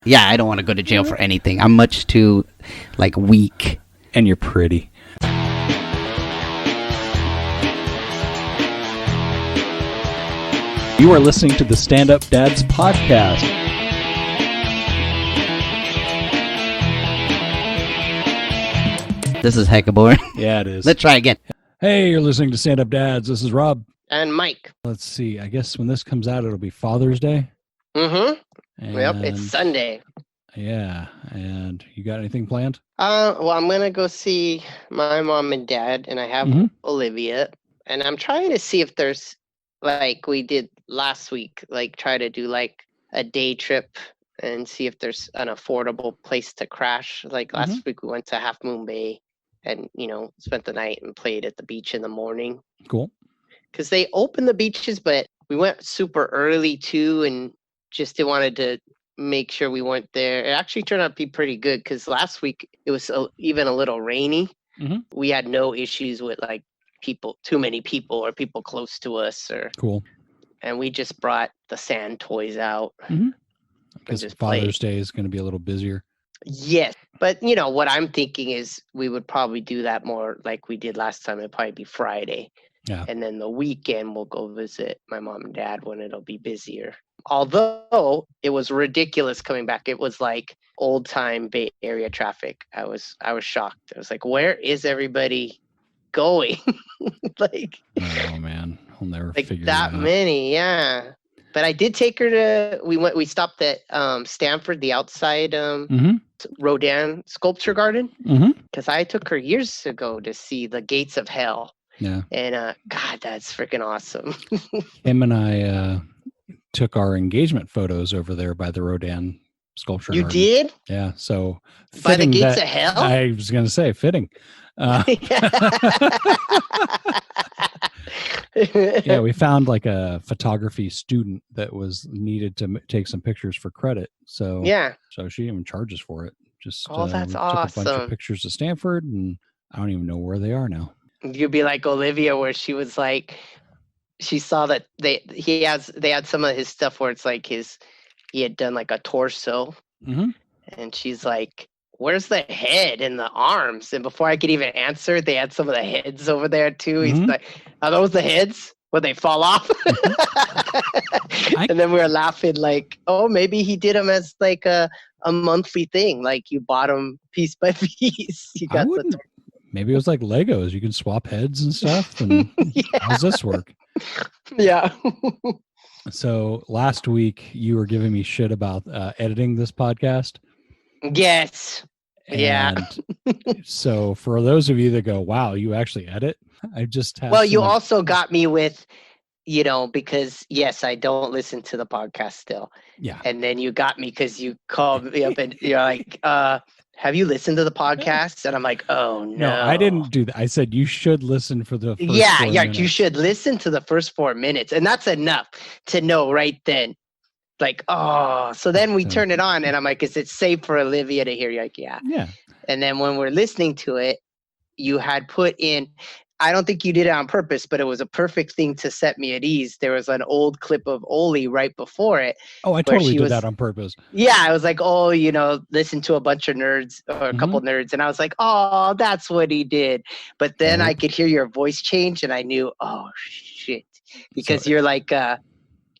Yeah, I don't want to go to jail for anything. I'm much too, weak. And you're pretty. You are listening to the Stand Up Dads podcast. This is hecka boring. Yeah, it is. Let's try again. Hey, you're listening to Stand Up Dads. This is Rob. And Mike. Let's see. I guess when this comes out, it'll be Father's Day. Mm-hmm. Yep, it's Sunday. Yeah. And you got anything planned? Well, I'm going to go see my mom and dad, and I have Olivia. And I'm trying to see if there's, like we did last week, try to do a day trip and see if there's an affordable place to crash. Last week we went to Half Moon Bay and, spent the night and played at the beach in the morning. Cool. Because they opened the beaches, but we went super early too and just wanted to make sure we weren't there. It actually turned out to be pretty good because last week it was even a little rainy. We had no issues with too many people or people close to us. Cool. And we just brought the sand toys out. Because Father's Day is going to be a little busier. Yes. But, what I'm thinking is we would probably do that more like we did last time. It'd probably be Friday. Yeah. And then the weekend we'll go visit my mom and dad when it'll be busier. Although it was ridiculous coming back. It was like old time Bay Area traffic. I was shocked. I was like, where is everybody going? Oh man, I'll never figure that many. Yeah. But I did take her to, we stopped at Stanford, the outside Rodin sculpture garden. Because I took her years ago to see the Gates of Hell. Yeah. And God, that's freaking awesome. Him and I took our engagement photos over there by the Rodin sculpture garden. You did? Yeah. So by the Gates of Hell? I was going to say fitting. Yeah, we found a photography student that was needed to take some pictures for credit. So yeah, so she even charges for it. Just that's Took awesome. a bunch of pictures of Stanford, and I don't even know where they are now. You'd be like Olivia, where she was she saw that they had some of his stuff where it's he had done a torso, and she's like, where's the head and the arms? And before I could even answer, they had some of the heads over there too. He's like, are those the heads? Will they fall off? And then we were laughing oh, maybe he did them as a monthly thing. You bought them piece by piece. You got maybe it was like Legos. You can swap heads and stuff. And how does this work? Yeah. So last week you were giving me shit about editing this podcast. Yes. And so for those of you that go, wow, you actually edit? I just have. Well, you also got me with, because yes, I don't listen to the podcast still. Yeah. And then you got me because you called me up and you're like, have you listened to the podcast? And I'm like, oh no. No, I didn't do that. I said you should listen for the first 4 minutes. You should listen to the first 4 minutes. And that's enough to know right then. So then we turn it on and I'm like, is it safe for Olivia to hear? You're like, yeah. Yeah. And then when we're listening to it, you had put in, I don't think you did it on purpose, but it was a perfect thing to set me at ease. There was an old clip of Oli right before it. Oh, I totally did that on purpose. Yeah, I was like, oh, listen to a bunch of nerds or a couple nerds. And I was like, oh, that's what he did. But then I could hear your voice change and I knew, oh, shit. Because you're like,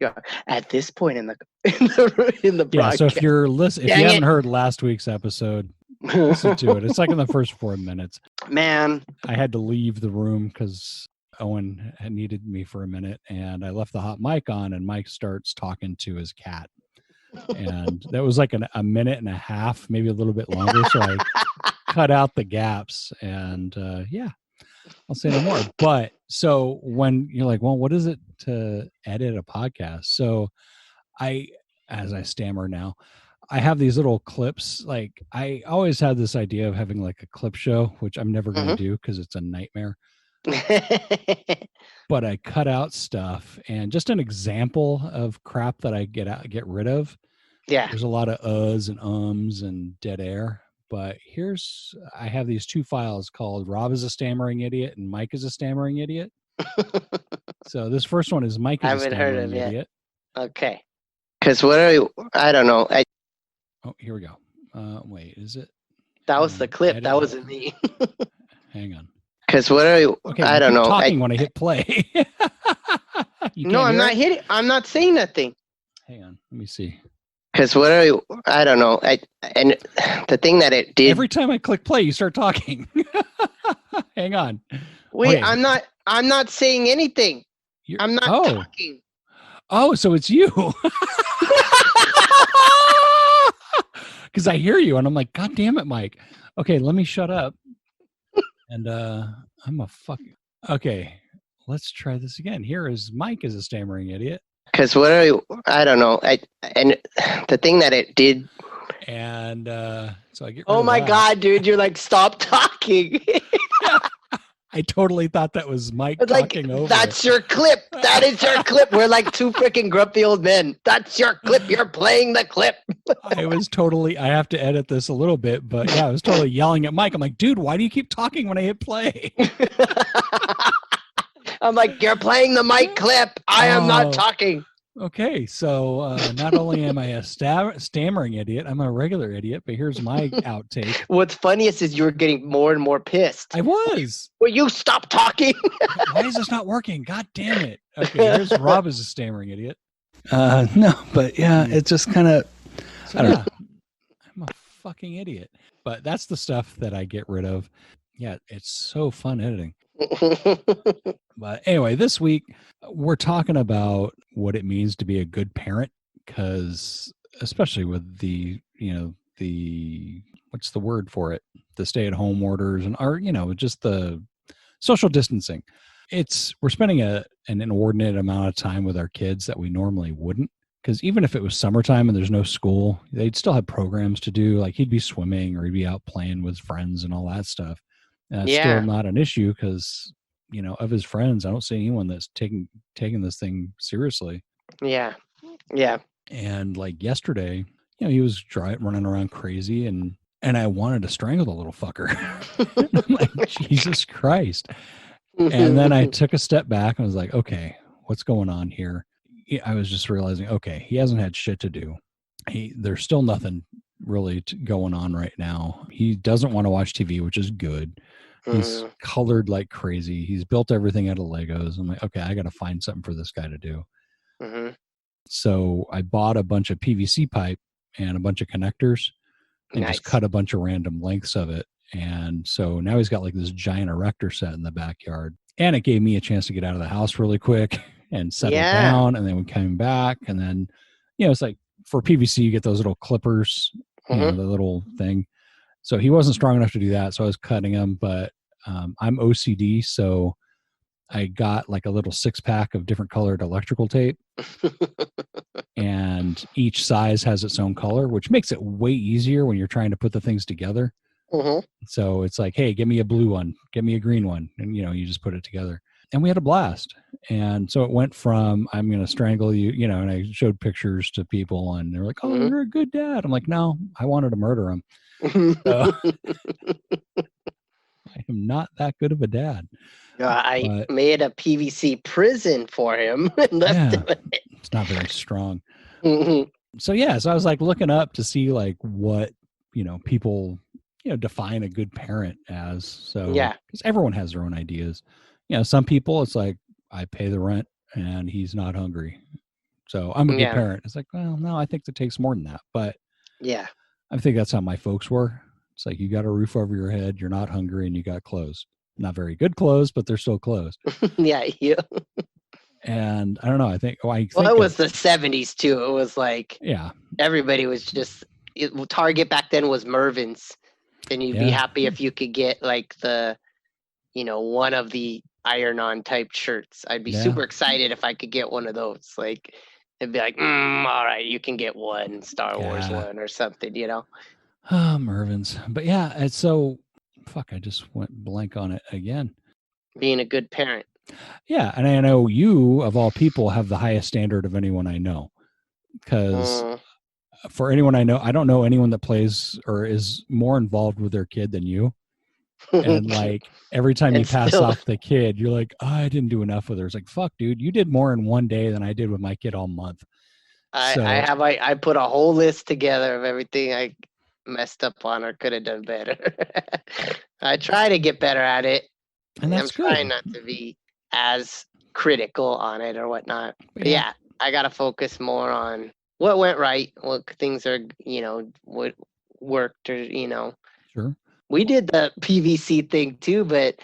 you're at this point in the broadcast. Yeah, so if you haven't heard last week's episode, listen to it. It's in the first 4 minutes. Man, I had to leave the room because Owen had needed me for a minute, and I left the hot mic on, and Mike starts talking to his cat, and that was a minute and a half, maybe a little bit longer. So I cut out the gaps, and I'll say no more. But so when you're like, well, what is it to edit a podcast? So as I stammer now, I have these little clips. I always had this idea of having a clip show, which I'm never going to do because it's a nightmare. But I cut out stuff, and just an example of crap that I get rid of. Yeah. There's a lot of uhs and ums and dead air. But I have these 2 files called Rob is a Stammering Idiot and Mike is a Stammering Idiot. So this first one is Mike is a Stammering Idiot. Okay. Because I don't know. Oh, here we go. Wait, is it? That was the clip. Edit. That wasn't me. Hang on. Because what are you? Okay, I don't know. Talking when I hit play. No, I'm not hitting. I'm not saying nothing. Hang on. Let me see. Because what are you? I don't know. And the thing that it did. Every time I click play, you start talking. Hang on. Wait, okay. I'm not saying anything. I'm not talking. Oh, so it's you. Because I hear you and I'm like, God damn it, Mike. Okay, let me shut up. And I'm a fucking. Okay, let's try this again. Here is Mike is a stammering idiot. Because what are you? I don't know. And the thing that it did. And so I get. Oh my God, dude! You're like, stop talking. I totally thought that was Mike talking over. That's your clip. That is your clip. We're like two freaking grumpy old men. That's your clip. You're playing the clip. I have to edit this a little bit, but yeah, I was totally yelling at Mike. I'm like, dude, why do you keep talking when I hit play? I'm like, you're playing the Mike clip. I am not talking. Okay, so not only am I a stammering idiot, I'm a regular idiot, but here's my outtake. What's funniest is you were getting more and more pissed. I was. Will you stop talking? Why is this not working? God damn it. Okay, here's Rob as a stammering idiot. No, but yeah, it's just kind of, I don't know. I'm a fucking idiot. But that's the stuff that I get rid of. Yeah, it's so fun editing. But anyway, this week we're talking about what it means to be a good parent, because especially with the what's the word for it, the stay-at-home orders and just the social distancing. We're spending an inordinate amount of time with our kids that we normally wouldn't, because even if it was summertime and there's no school, they'd still have programs to do. Like he'd be swimming or he'd be out playing with friends and all that stuff. And it's still not an issue because, of his friends, I don't see anyone that's taking this thing seriously. Yeah. Yeah. And like yesterday, he was running around crazy and I wanted to strangle the little fucker. I'm like, Jesus Christ. And then I took a step back and was like, okay, what's going on here? I was just realizing, okay, he hasn't had shit to do. There's still nothing really going on right now. He doesn't want to watch TV, which is good. He's colored like crazy. He's built everything out of Legos. I'm like, okay, I got to find something for this guy to do. Mm-hmm. So I bought a bunch of PVC pipe and a bunch of connectors and just cut a bunch of random lengths of it. And so now he's got like this giant erector set in the backyard. And it gave me a chance to get out of the house really quick and settle down. And then we came back. And then, it's like for PVC, you get those little clippers, the little thing. So he wasn't strong enough to do that. So I was cutting him, but I'm OCD. So I got like a little 6-pack of different colored electrical tape. And each size has its own color, which makes it way easier when you're trying to put the things together. Mm-hmm. So it's like, hey, give me a blue one, give me a green one. And, you just put it together. And we had a blast. And so it went from, I'm going to strangle you, and I showed pictures to people and they're like, oh, you're a good dad. I'm like, no, I wanted to murder him. So, I am not that good of a dad. I made a PVC prison for him. It's not very strong. Mm-hmm. So I was like looking up to see like what, people, define a good parent as. So because everyone has their own ideas. Some people it's like, I pay the rent and he's not hungry. So I'm a good parent. It's like, well, no, I think it takes more than that. But I think that's how my folks were. It's like, you got a roof over your head, you're not hungry, and you got clothes. Not very good clothes, but they're still clothes. And I don't know. I think, it was the 70s too. It was like, everybody was just, Target back then was Mervyn's. And you'd be happy if you could get like the, one of the iron-on type shirts. I'd be super excited if I could get one of those. Like, it'd be like, all right, you can get one Star Wars one or something, Mervyn's. But it's so, I just went blank on it again. Being a good parent. Yeah, and I know you, of all people, have the highest standard of anyone I know. Because for anyone I know, I don't know anyone that plays or is more involved with their kid than you. And like every time you pass off the kid, you're like, oh, I didn't do enough with her. It's like, fuck, dude, you did more in one day than I did with my kid all month. I put a whole list together of everything I messed up on or could have done better. I try to get better at it. And that's I'm trying good. not to be as critical on it or whatnot. But Yeah. yeah, I got to focus more on what went right, what things are, what worked or, Sure. We did the PVC thing too, but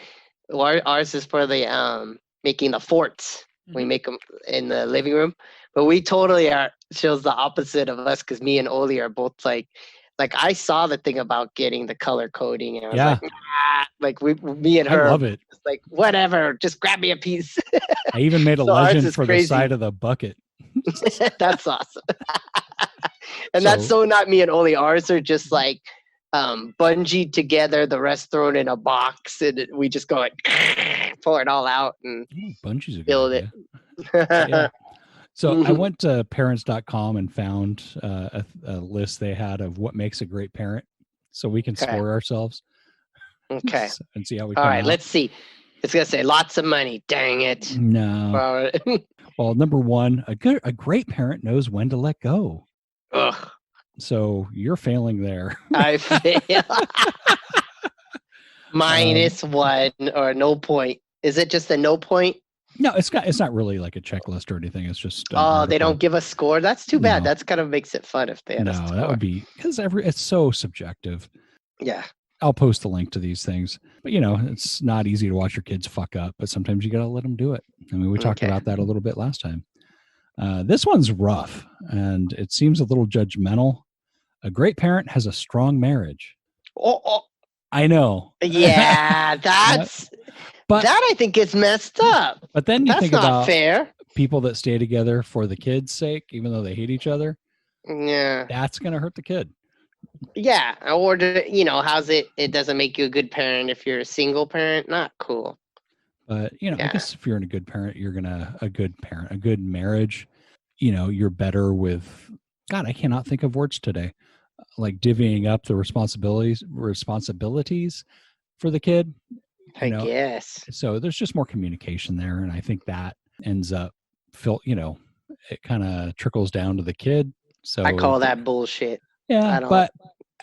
ours is for the making the forts. We make them in the living room, but we totally shows the opposite of us because me and Oli are both like I saw the thing about getting the color coding and I was like, nah. Like me and her, I love it. Like whatever, just grab me a piece. I even made a So ours legend is for crazy. the side of the bucket. That's awesome. And that's so not me and Oli. Ours are just like bungee together, the rest thrown in a box, and we just go like pour it all out and bungee's a good build idea. it. Yeah. So I went to parents.com and found a list they had of what makes a great parent, so we can score ourselves. Okay. And see how we all come right, out. let's see. It's gonna say lots of money. Dang it. No. Well, number one, a great parent knows when to let go. Ugh. So you're failing there. I fail. -1 or no point. Is it just a no point? No, it's not really like a checklist or anything. It's just they don't give a score. That's too bad. That's kind of makes it fun if they had a score. That would be because it's so subjective. Yeah. I'll post the link to these things, but it's not easy to watch your kids fuck up, but sometimes you got to let them do it. I mean, we talked about that a little bit last time. This one's rough and it seems a little judgmental. A great parent has a strong marriage. Oh. I know. Yeah, that I think is messed up. But then you think about fair. People that stay together for the kid's sake, even though they hate each other. Yeah. That's going to hurt the kid. Yeah. Or, how's it? It doesn't make you a good parent if you're a single parent. Not cool. But, I guess if you're a good parent, a good marriage, you're better with, God, I cannot think of words today. Like divvying up the responsibilities for the kid. I guess. So there's just more communication there. And I think that ends up, it kind of trickles down to the kid. So I call that bullshit. Yeah, but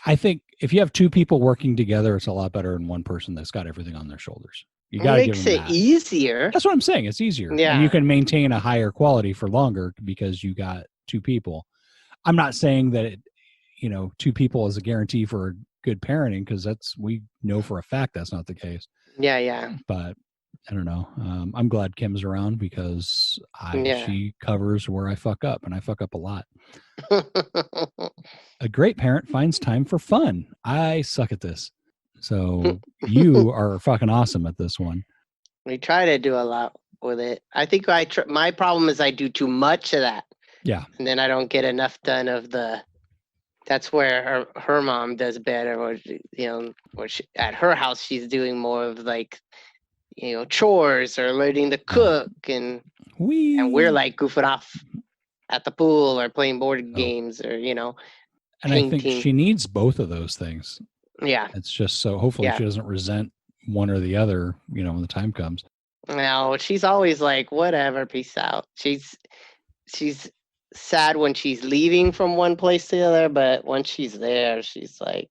I think if you have two people working together, it's a lot better than one person that's got everything on their shoulders. You got to give them that. Makes it easier. That's what I'm saying. It's easier. Yeah. And you can maintain a higher quality for longer because you got two people. I'm not saying that two people is a guarantee for good parenting because we know for a fact that's not the case. Yeah. But I don't know. I'm glad Kim's around because she covers where I fuck up, and I fuck up a lot. A great parent finds time for fun. I suck at this. So you are fucking awesome at this one. We try to do a lot with it. I think my problem is I do too much of that. Yeah. And then I don't get enough done of that's where her mom does better, or at her house she's doing more of like chores or learning to cook, and we're like goofing off at the pool or playing board games or and painting. I think she needs both of those things. Yeah, it's just so hopefully she doesn't resent one or the other when the time comes. No, she's always like, whatever, peace out. She's sad when she's leaving from one place to the other, but once she's there, she's like,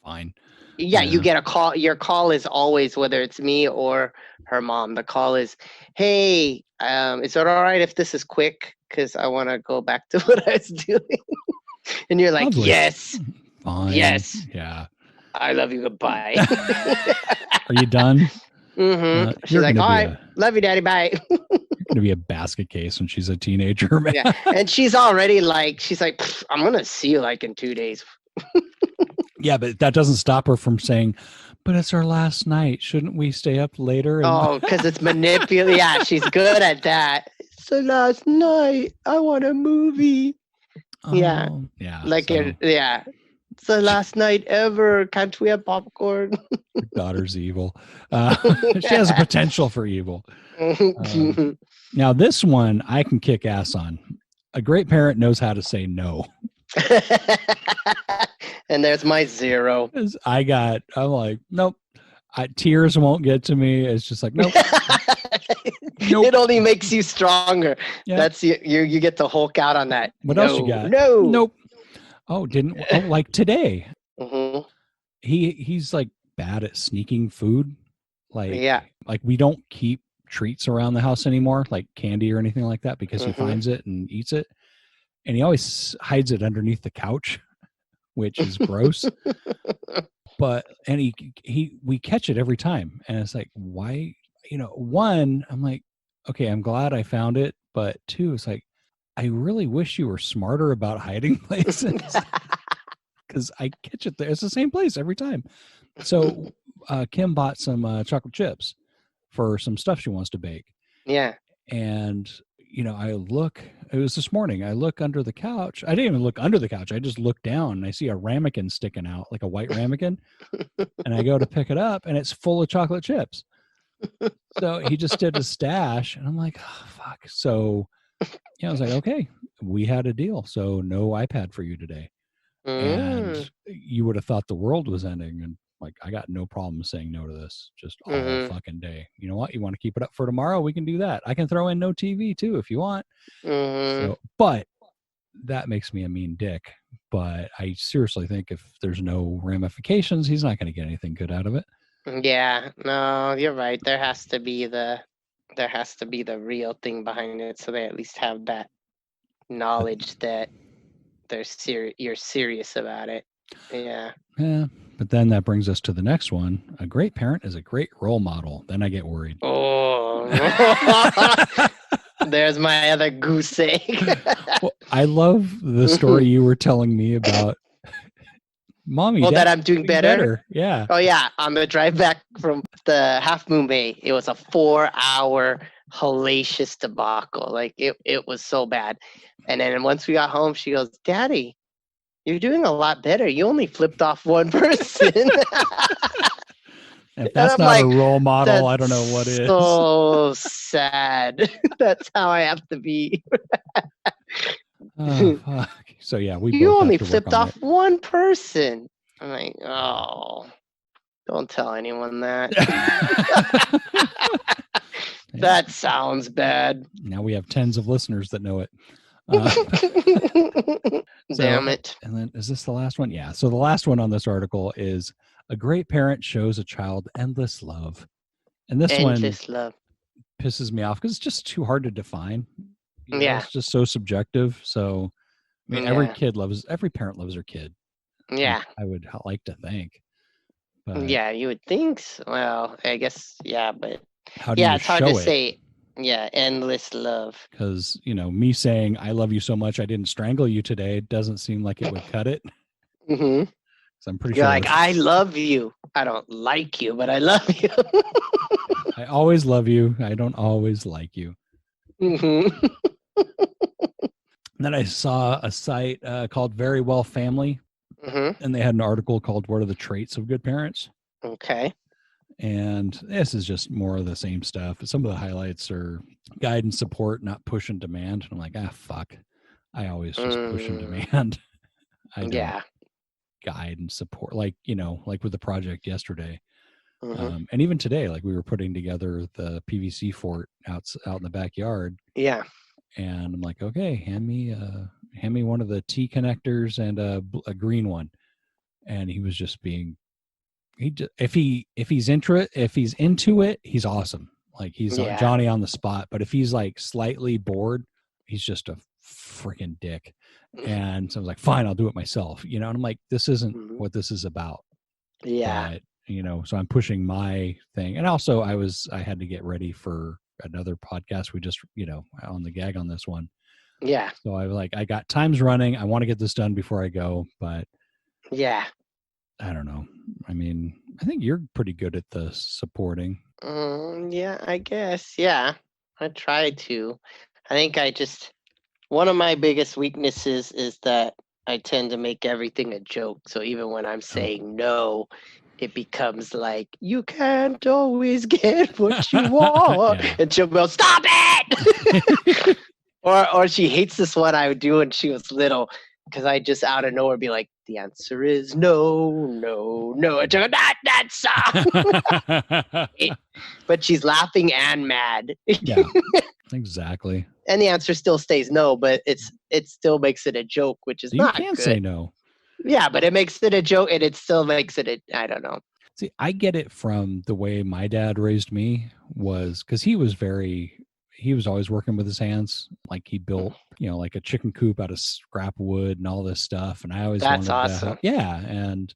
fine. Yeah, you get a call. Your call is always, whether it's me or her mom, the call is, hey, is it all right if this is quick? Because I want to go back to what I was doing. And you're like, lovely. Yes. Fine. Yes. Yeah. I love you. Goodbye. Are you done? Mm-hmm. She's like, all right, love you, Daddy. Bye. You're going to be a basket case when she's a teenager, man. Yeah. And she's already like, I'm going to see you like in 2 days. Yeah, but that doesn't stop her from saying, but it's our last night. Shouldn't we stay up later? Oh, because it's manipulative. Yeah, she's good at that. It's the last night. I want a movie. Oh, yeah. Like, so. It's the last night ever. Can't we have popcorn? Your daughter's evil. She has a potential for evil. Now, this one I can kick ass on. A great parent knows how to say no. And there's my 0. I'm like, nope. Tears won't get to me. It's just like, nope. Nope. It only makes you stronger. Yeah. That's you get to Hulk out on that. What else you got? No. Nope. Like today, Mm-hmm. he's like bad at sneaking food. Yeah. Like we don't keep treats around the house anymore, like candy or anything like that, because he Mm-hmm. finds it and eats it. And he always hides it underneath the couch, which is gross. But we catch it every time. And it's like, why? One, I'm like, okay, I'm glad I found it. But two, it's like, I really wish you were smarter about hiding places. Because I catch it there. It's the same place every time. So Kim bought some chocolate chips for some stuff she wants to bake. Yeah. And, it was this morning. I look under the couch. I didn't even look under the couch. I just looked down and I see a ramekin sticking out, like a white ramekin. And I go to pick it up and it's full of chocolate chips. So he just did a stash. And I'm like, oh, fuck. So, I was like, okay, we had a deal. So no iPad for you today. And you would have thought the world was ending. And like, I got no problem saying no to this just all fucking day. You know what? You want to keep it up for tomorrow? We can do that. I can throw in no TV too if you want. So, but that makes me a mean dick. But I seriously think if there's no ramifications, he's not going to get anything good out of it. Yeah, no, you're right. There has to be the real thing behind it, so they at least have that knowledge that you're serious about it. Yeah. Yeah. But then that brings us to the next one. A great parent is a great role model. Then I get worried. Oh, there's my other goose egg. Well, I love the story you were telling me about Mommy. That I'm doing better. Yeah. Oh yeah. On the drive back from the Half Moon Bay, it was a 4-hour hellacious debacle. Like it was so bad. And then once we got home, she goes, "Daddy, you're doing a lot better. You only flipped off one person." If that's not like, a role model, I don't know what is. So sad. That's how I have to be. Oh, fuck. So yeah, you only flipped off one person. I'm like, oh, don't tell anyone that. That sounds bad. Now we have tens of listeners that know it. Damn it. And then is this the last one? Yeah. So the last one on this article is a great parent shows a child endless love. And this endless love pisses me off because it's just too hard to define. Yeah. It's just so subjective. So, I mean, every parent loves their kid. Yeah. I would like to think. But yeah, you would think so. Well, I guess, yeah, but how do you it's hard to show say. Yeah, endless love. Because, me saying, I love you so much I didn't strangle you today doesn't seem like it would cut it. Mm-hmm. So I'm pretty You're sure. Like, I love you. I don't like you, but I love you. I always love you. I don't always like you. Mm-hmm. And then I saw a site called Very Well Family. Mm-hmm. And they had an article called What Are the Traits of Good Parents? Okay. And this is just more of the same stuff. Some of the highlights are guide and support, not push and demand. And I'm like, fuck. I always just push and demand. I don't guide and support. Like, like with the project yesterday. Mm-hmm. And even today, like we were putting together the PVC fort out in the backyard. Yeah. And I'm like, okay, hand me one of the T connectors and a green one. And he was just being, if he's into it, he's awesome. Like he's Johnny on the spot. But if he's like slightly bored, he's just a freaking dick. And so I was like, fine, I'll do it myself. And I'm like, this isn't what this is about. Yeah. But, so I'm pushing my thing. And also I had to get ready for another podcast. We just, on the gag on this one. Yeah. So I was like, I got times running. I want to get this done before I go, but yeah. I don't know. I mean, I think you're pretty good at the supporting. Yeah, I guess. Yeah. I try to. I think one of my biggest weaknesses is that I tend to make everything a joke. So even when I'm saying no, it becomes like, you can't always get what you want. Yeah. And she'll go, stop it! or she hates this one I would do when she was little, because I just out of nowhere be like, the answer is no, no, no. It's not that song. But she's laughing and mad. Yeah, exactly. And the answer still stays no, but it still makes it a joke, which is You not can good. say no. Yeah, but it makes it a joke, and it still makes it I don't know. See, I get it from the way my dad raised me, was because he was always working with his hands. Like he built, like a chicken coop out of scrap wood and all this stuff. And I always That's wanted to awesome. help. Yeah. And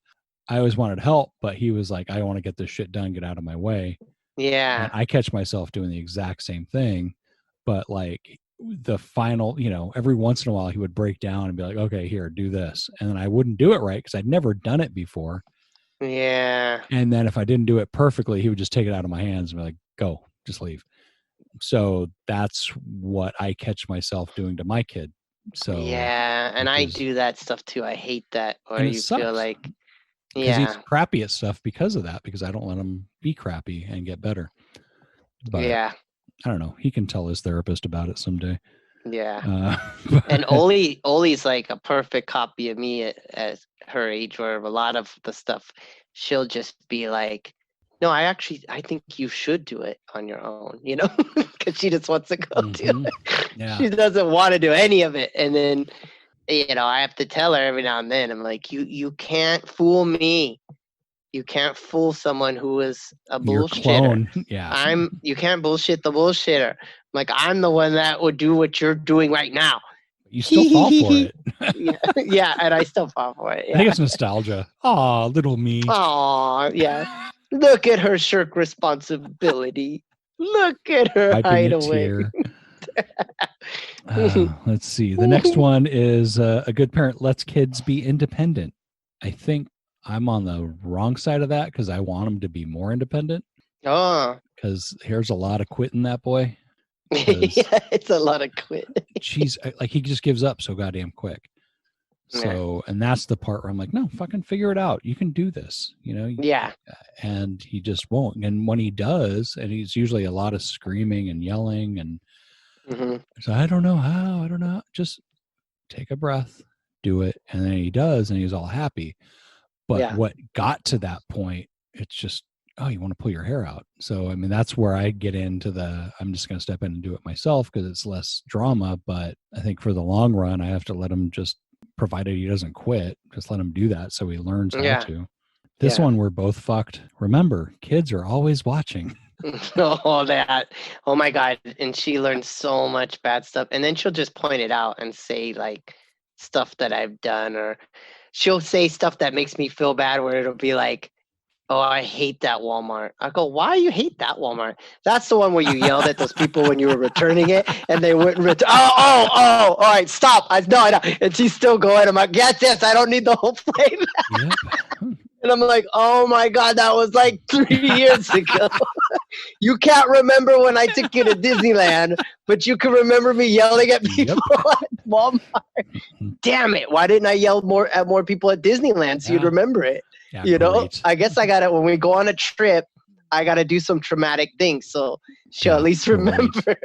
I always wanted help, but he was like, I want to get this shit done, get out of my way. Yeah. And I catch myself doing the exact same thing. But like the final, every once in a while he would break down and be like, okay, here, do this. And then I wouldn't do it right because I'd never done it before. Yeah. And then if I didn't do it perfectly, he would just take it out of my hands and be like, go, just leave. So that's what I catch myself doing to my kid. So yeah, and I do that stuff too. I hate that. Or you feel like, because he's crappy at stuff because of that, because I don't let him be crappy and get better. But yeah, I don't know. He can tell his therapist about it someday. Yeah. And Oli's like a perfect copy of me at her age, where a lot of the stuff she'll just be like, no, I think you should do it on your own, because she just wants to go do it. Yeah. She doesn't want to do any of it. And then, I have to tell her every now and then, I'm like, you can't fool me. You can't fool someone who is a bullshitter. Yeah. You can't bullshit the bullshitter. Like, I'm the one that would do what you're doing right now. You still fall for it. Yeah, and I still fall for it. Yeah. I think it's nostalgia. Aw, little me. Aw, yeah. Look at her shirk responsibility. Look at her hide away. Let's see. The next one is a good parent lets kids be independent. I think I'm on the wrong side of that because I want them to be more independent. Oh. Because here's a lot of quitting that boy. Yeah, it's a lot of quit. Jeez, like he just gives up so goddamn quick. So, and that's the part where I'm like, no, fucking figure it out. You can do this, Yeah. And he just won't. And when he does, and he's usually a lot of screaming and yelling and so I don't know how, I don't know. Just take a breath, do it. And then he does, and he's all happy. But what got to that point, it's just, oh, you want to pull your hair out. So, I mean, that's where I get into I'm just going to step in and do it myself because it's less drama. But I think for the long run, I have to let him just, provided he doesn't quit, just let him do that so he learns how to. This one, we're both fucked. Remember, kids are always watching. Oh my God. And she learns so much bad stuff. And then she'll just point it out and say like stuff that I've done, or she'll say stuff that makes me feel bad, where it'll be like, oh, I hate that Walmart. I go, why do you hate that Walmart? That's the one where you yelled at those people when you were returning it and they wouldn't return. Oh, all right, stop. I know. And she's still going. I'm like, yes, I don't need the whole play. Yep. And I'm like, oh my God, that was like 3 years ago. You can't remember when I took you to Disneyland, but you can remember me yelling at people at Walmart. Damn it. Why didn't I yell at more people at Disneyland so you'd remember it? Yeah, great. I guess I got to, when we go on a trip, I got to do some traumatic things. So she'll at least remember.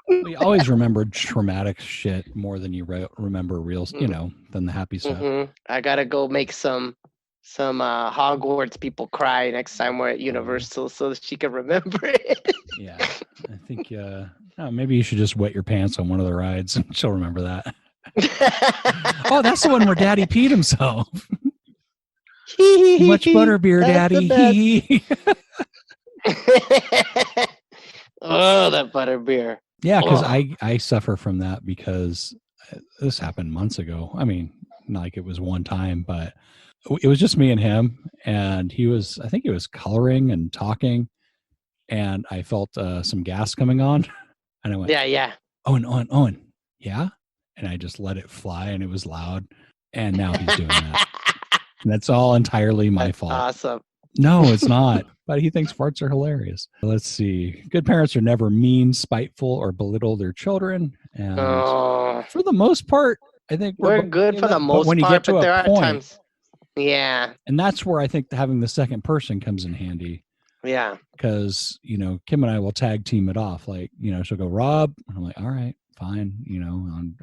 We always remember traumatic shit more than you remember real, than the happy stuff. I got to go make some Hogwarts people cry next time we're at Universal so that she can remember it. Yeah. I think, maybe you should just wet your pants on one of the rides and she'll remember that. Oh, that's the one where Daddy peed himself. Much butterbeer, Daddy. Oh, that butterbeer. Yeah, because I suffer from that because this happened months ago. I mean, not like it was one time, but it was just me and him. And I think he was coloring and talking. And I felt some gas coming on. And I went, yeah. Owen, yeah? And I just let it fly and it was loud. And now he's doing that. And that's all entirely my fault. Awesome. No, it's not. But he thinks farts are hilarious. Let's see. Good parents are never mean, spiteful, or belittle their children. And for the most part, I think we're good for the most part, but there are times. Yeah. And that's where I think having the second person comes in handy. Yeah. Because, Kim and I will tag team it off. Like, she'll go, Rob. And I'm like, all right, fine.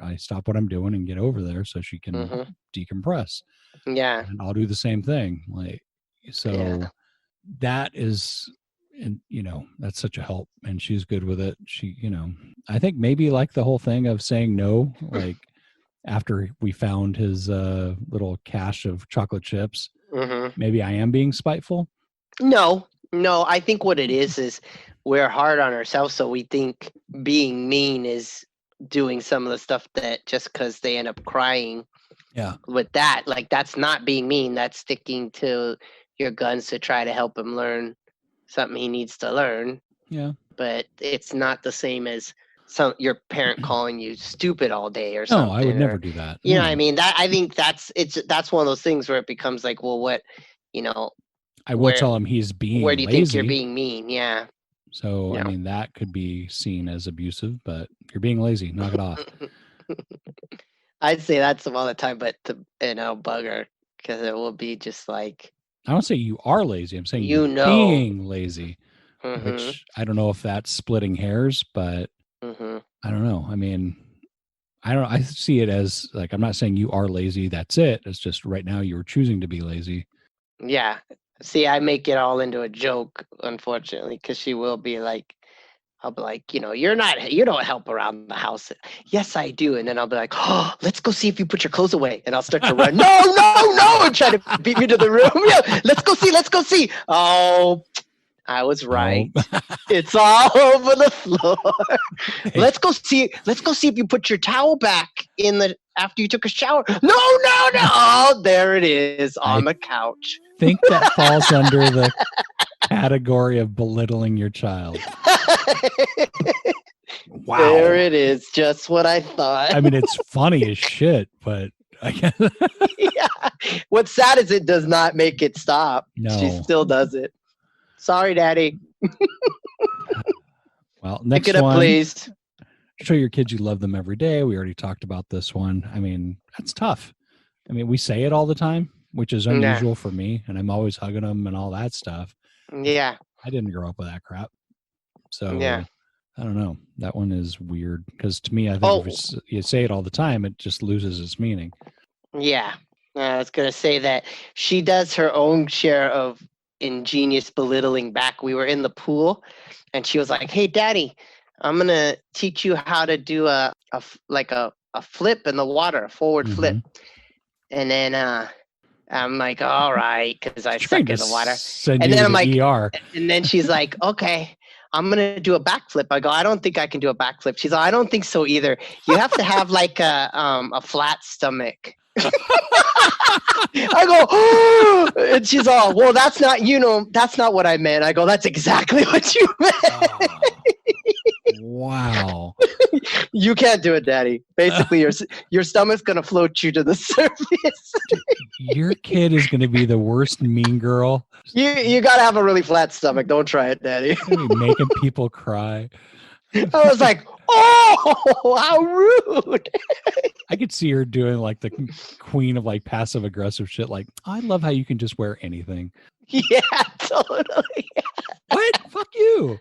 I stop what I'm doing and get over there so she can decompress. Yeah. And I'll do the same thing. Like, so that is, and that's such a help, and she's good with it. She, I think maybe like the whole thing of saying no, like after we found his little cache of chocolate chips, maybe I am being spiteful. No, I think what it is we're hard on ourselves, so we think being mean is doing some of the stuff that just because they end up crying. Yeah. With that, like, that's not being mean. That's sticking to your guns to try to help him learn something he needs to learn. Yeah. But it's not the same as your parent calling you stupid all day or something. No, I would never do that. You know what I mean? That, I think that's one of those things where it becomes like, well, what, I will tell him he's being where do you lazy. think you're being mean? Yeah. So, I mean, that could be seen as abusive, but you're being lazy. Knock it off. I'd say that some all the time, but bugger, because it will be just like. I don't say you are lazy. I'm saying you're being lazy, which I don't know if that's splitting hairs, but I don't know. I mean, I see it as like, I'm not saying you are lazy. That's it. It's just right now you're choosing to be lazy. Yeah. See, I make it all into a joke, unfortunately, because she will be like, I'll be like, you don't help around the house. Yes, I do. And then I'll be like, oh, let's go see if you put your clothes away. And I'll start to run. No, and try to beat me to the room. Yeah, let's go see. Oh, I was right. It's all over the floor. Let's go see if you put your towel back after you took a shower. No. Oh, there it is on the couch. Think that falls under the category of belittling your child. Wow. There it is. Just what I thought. I mean, it's funny as shit, but I guess. Yeah. What's sad is it does not make it stop. No. She still does it. Sorry, Daddy. Well, next pick it up, one, please. Show your kids you love them every day. We already talked about this one. I mean, that's tough. I mean, we say it all the time, which is unusual for me, and I'm always hugging them and all that stuff. Yeah. I didn't grow up with that crap. So, I don't know. That one is weird because to me, I think if you say it all the time, it just loses its meaning. Yeah. I was going to say that she does her own share of ingenious belittling back. We were in the pool and she was like, hey, Daddy, I'm going to teach you how to do a flip in the water, a forward flip. And then I'm like, all right, because I suck in the water. And then I'm like, ER. And then she's like, okay, I'm going to do a backflip. I go, I don't think I can do a backflip. She's like, I don't think so either. You have to have like a flat stomach. I go, oh! And she's all, well, that's not what I meant. I go, that's exactly what you meant. Oh, wow. You can't do it, Daddy. Basically, your stomach's going to float you to the surface. Your kid is going to be the worst mean girl. You got to have a really flat stomach. Don't try it, Daddy. Making people cry. I was like, oh, how rude. I could see her doing like the queen of like passive aggressive shit. Like, I love how you can just wear anything. Yeah, totally. What? Fuck you.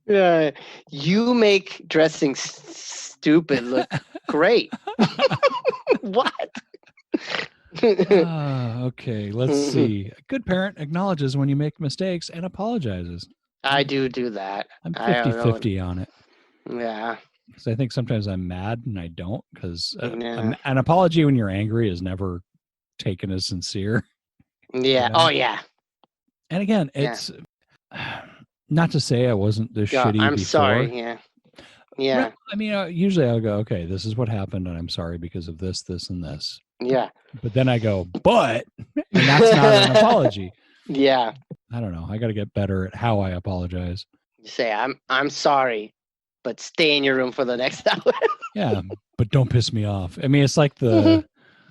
Yeah, you make dressing stupid look great. What? Okay, let's see. A good parent acknowledges when you make mistakes and apologizes. I do that. I'm 50-50 on it. Yeah. Because I think sometimes I'm mad and I don't. Because an apology when you're angry is never taken as sincere. Yeah. Oh, yeah. And again, it's not to say I wasn't this shitty I'm before. sorry. Yeah. Yeah. I mean, usually I'll go, okay, this is what happened, and I'm sorry because of this, this, and this. Yeah. But then I go, and that's not an apology. Yeah. I don't know. I got to get better at how I apologize. You say, I'm sorry, but stay in your room for the next hour. Yeah, but don't piss me off. I mean, it's like the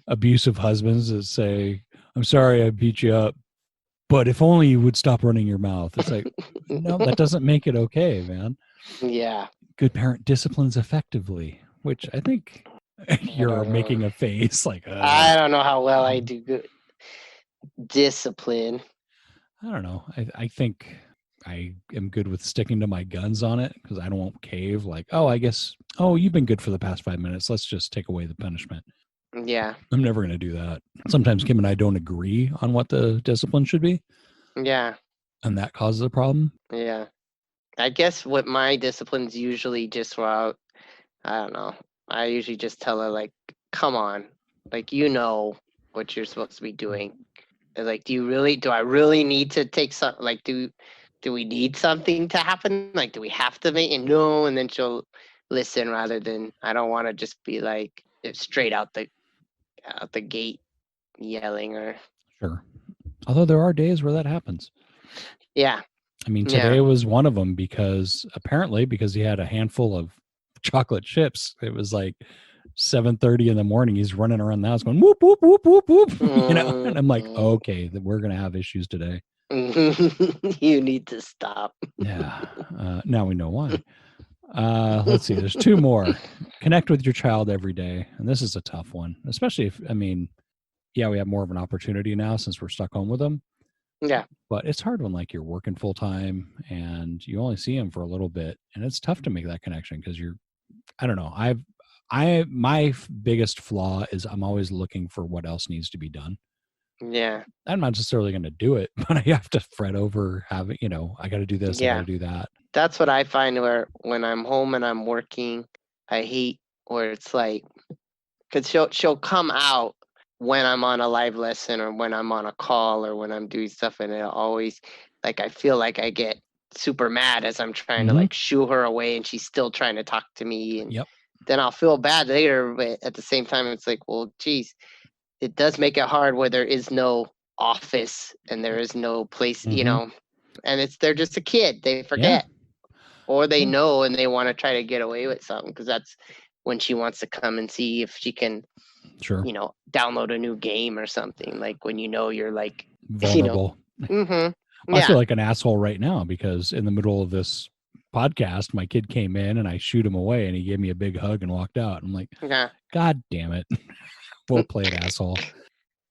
abusive husbands that say, I'm sorry I beat you up, but if only you would stop running your mouth. It's like, no, that doesn't make it okay, man. Yeah. Good parent disciplines effectively, which I think you're making a face like, I don't know how well I do good discipline. I don't know. I think I am good with sticking to my guns on it because I don't want cave. Like, you've been good for the past 5 minutes. Let's just take away the punishment. Yeah. I'm never going to do that. Sometimes Kim and I don't agree on what the discipline should be. Yeah. And that causes a problem. Yeah. I guess what my discipline's usually just I don't know. I usually just tell her like, come on, like, you know what you're supposed to be doing. And like, do I really need to take some, like, do we need something to happen? Like, do we have to make it? No. And then she'll listen rather than, I don't want to just be like straight out the gate yelling or. Sure. Although there are days where that happens. Yeah. I mean, today was one of them because he had a handful of chocolate chips. It was like 7:30 in the morning. He's running around the house going whoop whoop whoop whoop whoop. And I'm like, okay, we're gonna have issues today. You need to stop. Yeah. Now we know why. Let's see. There's 2 more. Connect with your child every day, and this is a tough one, especially if we have more of an opportunity now since we're stuck home with them. Yeah. But it's hard when like you're working full time and you only see them for a little bit, and it's tough to make that connection because I don't know. My biggest flaw is I'm always looking for what else needs to be done. Yeah. I'm not necessarily going to do it, but I have to fret over having, I got to do this, I got to do that. That's what I find where when I'm home and I'm working, I hate where it's like, because she'll come out when I'm on a live lesson or when I'm on a call or when I'm doing stuff, and it always, like, I feel like I get super mad as I'm trying to like shoo her away and she's still trying to talk to me, and then I'll feel bad later, but at the same time it's like, well, geez, it does make it hard where there is no office and there is no place, and they're just a kid, they forget or they know and they want to try to get away with something because that's when she wants to come and see if she can download a new game or something, like when you're like vulnerable. I feel like an asshole right now because in the middle of this podcast, my kid came in and I shooed him away and he gave me a big hug and walked out. I'm like, God damn it. Well played, asshole.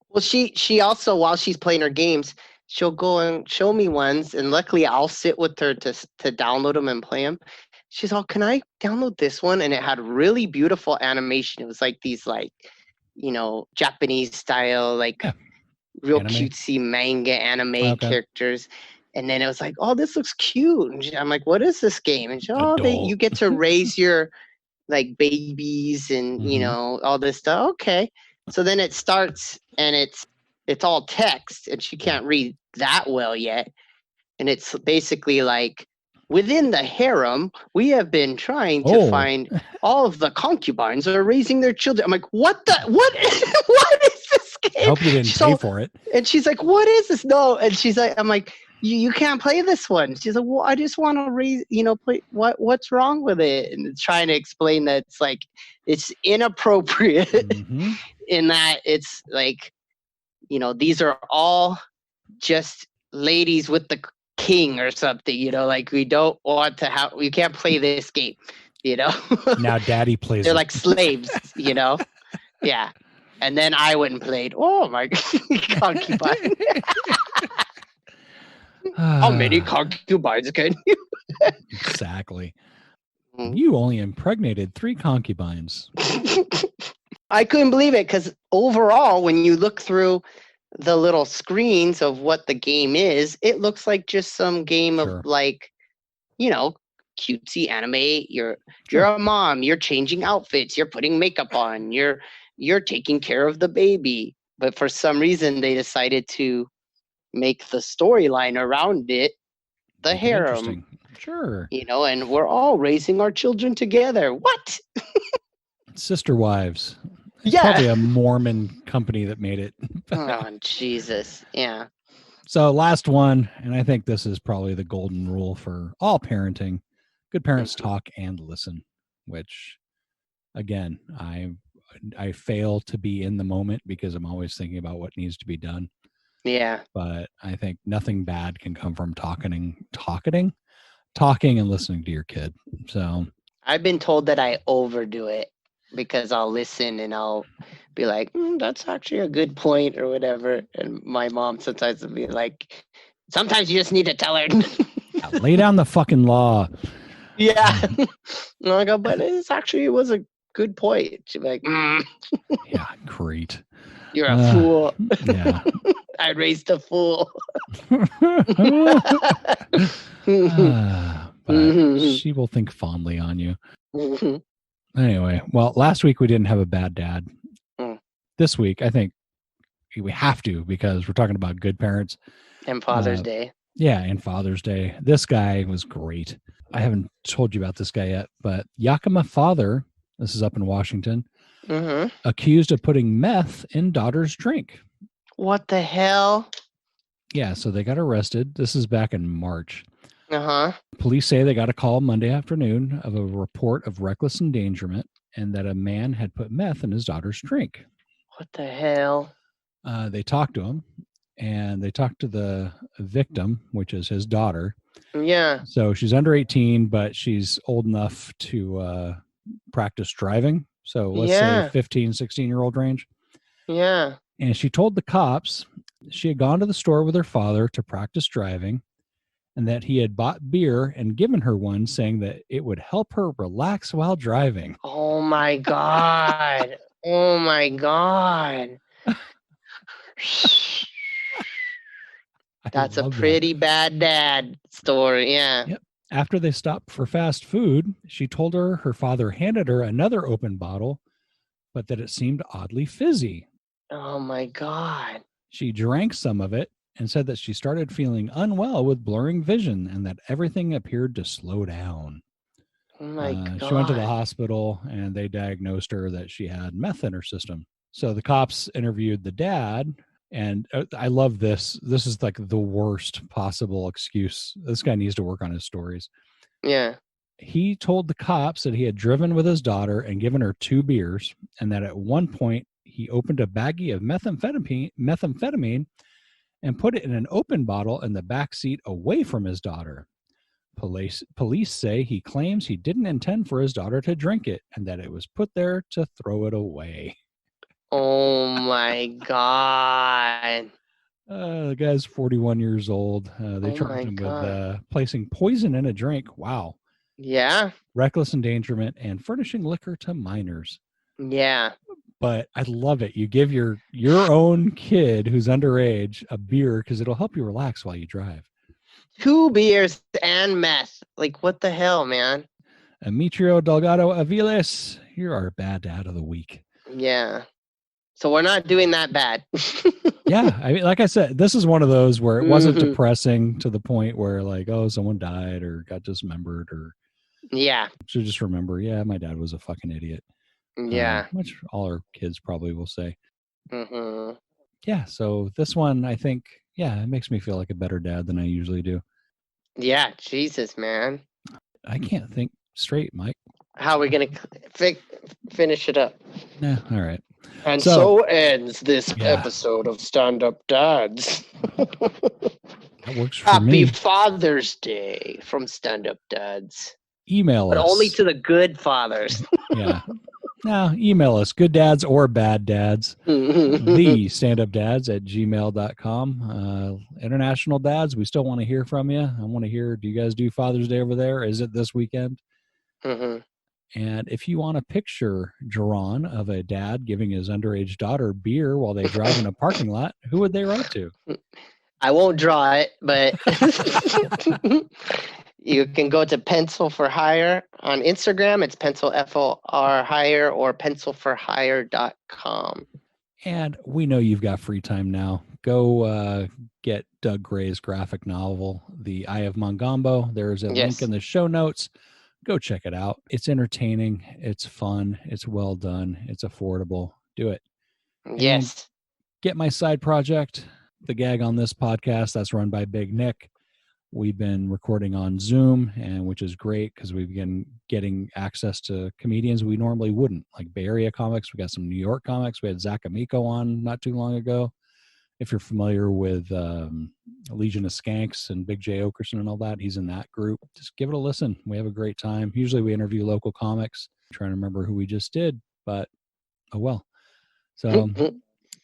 Well, she also, while she's playing her games, she'll go and show me ones, and luckily I'll sit with her to download them and play them. She's all, can I download this one? And it had really beautiful animation. It was like these Japanese style, like real anime? cutesy manga anime characters. And then it was like, oh, this looks cute. And I'm like, what is this game? And she, you get to raise your like babies and all this stuff. Okay. So then it starts and it's all text and she can't read that well yet. And it's basically like, within the harem, we have been trying to find all of the concubines that are raising their children. I'm like, what what is this game? I hope you didn't pay for it. And she's like, what is this? No. And she's like, I'm like, you can't play this one. She's like, well, I just want to raise, play. What's wrong with it? And trying to explain that it's like, it's inappropriate in that it's like, these are all just ladies with the king or something, like we don't want to have, we can't play this game, Now daddy plays they're like slaves, yeah. And then I went and played, oh my concubine. How many concubines can you? Exactly. You only impregnated 3 concubines. I couldn't believe it because overall, when you look through the little screens of what the game is, it looks like just some game of like, cutesy anime. You're a mom, you're changing outfits, you're putting makeup on, you're taking care of the baby. But for some reason they decided to make the storyline around it the harem. Sure. And we're all raising our children together. What? Sister Wives. It's yeah. Probably a Mormon company that made it. Oh, Jesus. Yeah. So last one, and I think this is probably the golden rule for all parenting. Good parents talk and listen, which again, I fail to be in the moment because I'm always thinking about what needs to be done. Yeah. But I think nothing bad can come from talking and listening to your kid. So I've been told that I overdo it because I'll listen and I'll be like, that's actually a good point or whatever. And my mom sometimes will be like, sometimes you just need to tell her. Lay down the fucking law. Yeah. And I go, but it was a good point. She'd be like, Yeah, great. you're a fool. Yeah. I raised a fool. But she will think fondly on you. Anyway, well, last week we didn't have a bad dad. This week, I think we have to, because we're talking about good parents. And Father's Day. Yeah, and Father's Day. This guy was great. I haven't told you about this guy yet, but Yakima father, this is up in Washington, accused of putting meth in daughter's drink. What the hell? Yeah, so they got arrested. This is back in March. Uh-huh. Police say they got a call Monday afternoon of a report of reckless endangerment and that a man had put meth in his daughter's drink. What the hell? They talked to him, and they talked to the victim, which is his daughter. Yeah. So she's under 18, but she's old enough to practice driving. So let's say 15, 16-year-old range. Yeah. And she told the cops she had gone to the store with her father to practice driving, and that he had bought beer and given her one, saying that it would help her relax while driving. Oh my God. Oh my God. That's a pretty bad dad story. Yeah. Yep. After they stopped for fast food, she told her father handed her another open bottle, but that it seemed oddly fizzy. Oh my God. She drank some of it and said that she started feeling unwell with blurring vision and that everything appeared to slow down. Oh my God. She went to the hospital and they diagnosed her that she had meth in her system. So the cops interviewed the dad, and I love this. This is like the worst possible excuse. This guy needs to work on his stories. Yeah. He told the cops that he had driven with his daughter and given her 2 beers, and that at one point he opened a baggie of methamphetamine and put it in an open bottle in the back seat away from his daughter. Police say he claims he didn't intend for his daughter to drink it and that it was put there to throw it away. Oh my God. The guy's 41 years old. They charged him with placing poison in a drink. Wow. Yeah. Reckless endangerment and furnishing liquor to minors. Yeah. But I love it. You give your own kid who's underage a beer because it'll help you relax while you drive. 2 beers and meth. Like, what the hell, man? Demetrio Delgado Aviles, you're our bad dad of the week. Yeah. So we're not doing that bad. Yeah. I mean, like I said, this is one of those where it wasn't depressing to the point where like, oh, someone died or got dismembered or. Yeah. So just remember, yeah, my dad was a fucking idiot. Yeah. Which all our kids probably will say. Mm-hmm. Yeah. So this one, I think, yeah, it makes me feel like a better dad than I usually do. Yeah. Jesus, man. I can't think straight, Mike. How are we going to finish it up? Yeah. All right. And so ends this episode of Stand Up Dads. That works for Happy me. Father's Day from Stand Up Dads. Email us. But only to the good fathers. Yeah. No, email us, good dads or bad dads. The standupdads@gmail.com. International dads, we still want to hear from you. I want to hear, do you guys do Father's Day over there? Is it this weekend? Mm-hmm. And if you want a picture drawn of a dad giving his underage daughter beer while they drive in a parking lot, who would they write to? I won't draw it, but you can go to Pencil for Hire on Instagram. It's Pencil FOR Hire or pencilforhire.com. And we know you've got free time now. Go get Doug Gray's graphic novel, The Eye of Mongambo. There's a link in the show notes. Go check it out. It's entertaining. It's fun. It's well done. It's affordable. Do it. Yes. And get my side project, The Gag on This Podcast. That's run by Big Nick. We've been recording on Zoom, and which is great because we've been getting access to comedians we normally wouldn't, like Bay Area comics. We got some New York comics. We had Zach Amico on not too long ago. If you're familiar with Legion of Skanks and Big J Okerson and all that, he's in that group. Just give it a listen. We have a great time. Usually we interview local comics. I'm trying to remember who we just did, but oh well. So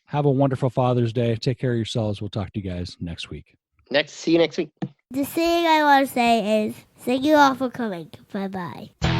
have a wonderful Father's Day. Take care of yourselves. We'll talk to you guys next week. See you next week. The thing I want to say is thank you all for coming. Bye-bye.